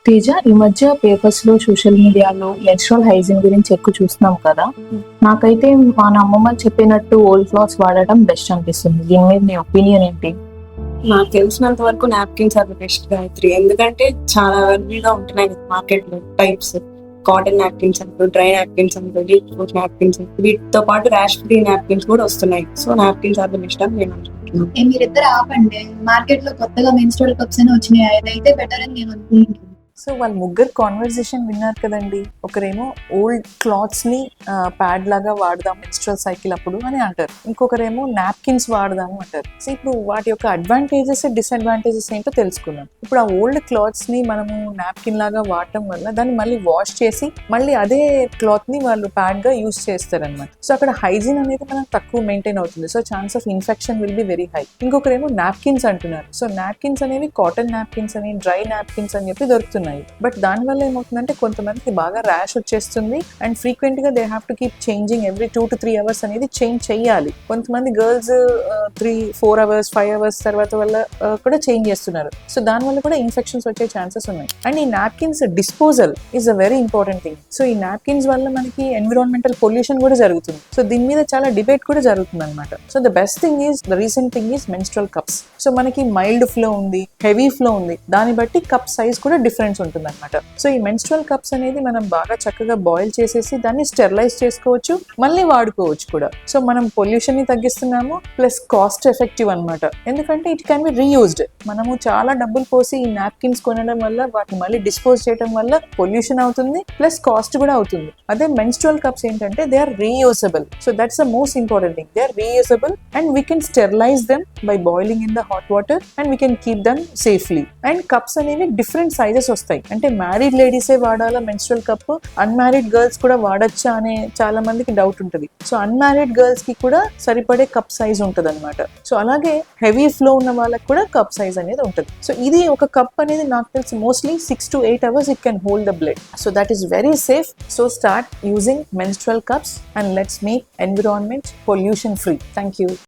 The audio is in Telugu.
తేజ, ఈ మధ్య పేపర్స్ లో సోషల్ మీడియాలో మెన్స్ట్రువల్ హైజీన్ గురించి ఎక్కువ చూస్తున్నాం కదా. నాకైతే మా అమ్మమ్మ చెప్పినట్టు ఓల్డ్ క్లాత్స్ వాడటం బెస్ట్ అనిపిస్తుంది. దీని మీద నీ ఒపీనియన్ ఏంటి? నాకు తెలిసినంత వరకు నాప్కిన్స్ ఆర్ బెస్ట్ గాయత్రి. ఎందుకంటే చాలా అవైలబుల్ ఉంటున్నాయి మార్కెట్ లో టైప్స్. కాటన్ నాప్కిన్స్ అంటూ, డ్రై నాప్కిన్స్ అంటూ, డీప్ ఫ్రూట్ నాప్కిన్స్ అంటూ, వీటితో పాటు ర్యాష్ ఫ్రీ నాప్కిన్స్ కూడా వస్తున్నాయి. సో నాప్కిన్స్ ఆర్ బెస్ట్ అని నేను అనుకుంటున్నాను. మీరిద్దరు ఆపండి. మార్కెట్ లో కొత్తగా మెన్స్ట్రువల్ కప్స్ అని వచ్చినాయి, అదైతే బెటర్ అని నేను అనుకుంటున్నాను. సో వాళ్ళ ముగ్గురు కాన్వర్సేషన్ విన్నారు కదండి. ఒకరేమో ఓల్డ్ క్లాత్స్ ని ప్యాడ్ లాగా వాడదాం మెన్స్ట్రువల్ సైకిల్ అప్పుడు అని అంటారు, ఇంకొకరేమో నాప్కిన్స్ వాడదాము అంటారు. సో ఇప్పుడు వాటి యొక్క అడ్వాంటేజెస్ డిసడ్వాంటేజెస్ ఏంటో తెలుసుకున్నాం. ఇప్పుడు ఆ ఓల్డ్ క్లాత్స్ ని మనము నాప్కిన్ లాగా వాడటం వల్ల దాన్ని మళ్ళీ వాష్ చేసి మళ్ళీ అదే క్లాత్ ని వాళ్ళు ప్యాడ్ గా యూస్ చేస్తారనమాట. సో అక్కడ హైజీన్ అనేది మనకు తక్కువ మెయింటైన్ అవుతుంది. So chance of infection will be very high. ఇంకొకరేమో నాప్కిన్స్ అంటున్నారు. సో నాప్కిన్స్ అనేవి కాటన్ నాప్కిన్స్ అని, డ్రై నాప్కిన్స్ అని చెప్పి దొరుకుతున్నాయి. బట్ దానివల్ల ఏమవుతుందంటే కొంతమందికి బాగా ర్యాష్ వచ్చేస్తుంది అండ్ ఫ్రీక్వెంట్ గా they have to keep changing every 2 to 3 hours అనేది చేంజ్ చేయాలి. కొంతమంది గర్ల్స్ 3-4 hours 5 hours తర్వాత వల్ల కూడా చేంజ్ చేస్తున్నారు. సో దానివల్ల కూడా ఇన్ఫెక్షన్స్ వచ్చే ఛాన్సెస్ ఉన్నాయి. అండ్ ఈ napkins disposal is a very important thing. So ఈ నాప్కిన్స్ వల్ల మనకి ఎన్విరాన్మెంటల్ పొల్యూషన్ కూడా జరుగుతుంది. సో దీని మీద చాలా డిబేట్ కూడా జరుగుతుంది అనమాట. So the best thing is, the recent thing is menstrual cups. So మనకి మైల్డ్ ఫ్లో ఉంది, హెవీ ఫ్లో ఉంది, దాన్ని బట్టి కప్ సైజ్ కూడా డిఫరెన్స్ ఉంటుంది అనమాట. సో ఈ మెన్స్ట్రువల్ కప్స్ అనేది మనం బాగా చక్కగా బాయిల్ చేసేసి దాన్ని స్టెరిలైజ్ చేసుకోవచ్చు, మళ్ళీ వాడుకోవచ్చు కూడా. సో మనం పొల్యూషన్ ని తగ్గిస్తున్నాము, ప్లస్ కాస్ట్ ఎఫెక్టివ్ అనమాట. ఎందుకంటే ఇట్ క్యాన్ బి రీయూజ్డ్. మనము చాలా డబ్బులు పోసి ఈ నాప్కిన్స్ కొనడం వల్ల వాటిని మళ్ళీ డిస్పోజ్ చేయడం వల్ల పొల్యూషన్ అవుతుంది, ప్లస్ కాస్ట్ కూడా అవుతుంది. అదే మెన్స్ట్రువల్ కప్స్ ఏంటంటే they are reusable. So that's the most important thing. They are reusable and we can sterilise them by boiling in the hot water and we can keep them safely. And cups అనేవి డిఫరెంట్ సైజెస్ వస్తాయి. అంటే మ్యారీడ్ లేడీసే వాడాలా మెన్స్ట్రువల్ కప్, అన్మ్యారీడ్ గర్ల్స్ కూడా వాడచ్చా అనే చాలా మందికి డౌట్ ఉంటుంది. సో అన్మ్యారీడ్ గర్ల్స్ కి కూడా సరిపడే కప్ సైజ్ ఉంటుంది అనమాట. సో అలాగే హెవీ ఫ్లో ఉన్న వాళ్ళకి కూడా కప్ సైజ్ అనేది ఉంటుంది. సో ఇది ఒక కప్ అనేది నాకు తెలిసి mostly 6 to 8 hours it can hold the blood. So that is very safe. So start using menstrual cups and let's make environment pollution free. Thank you.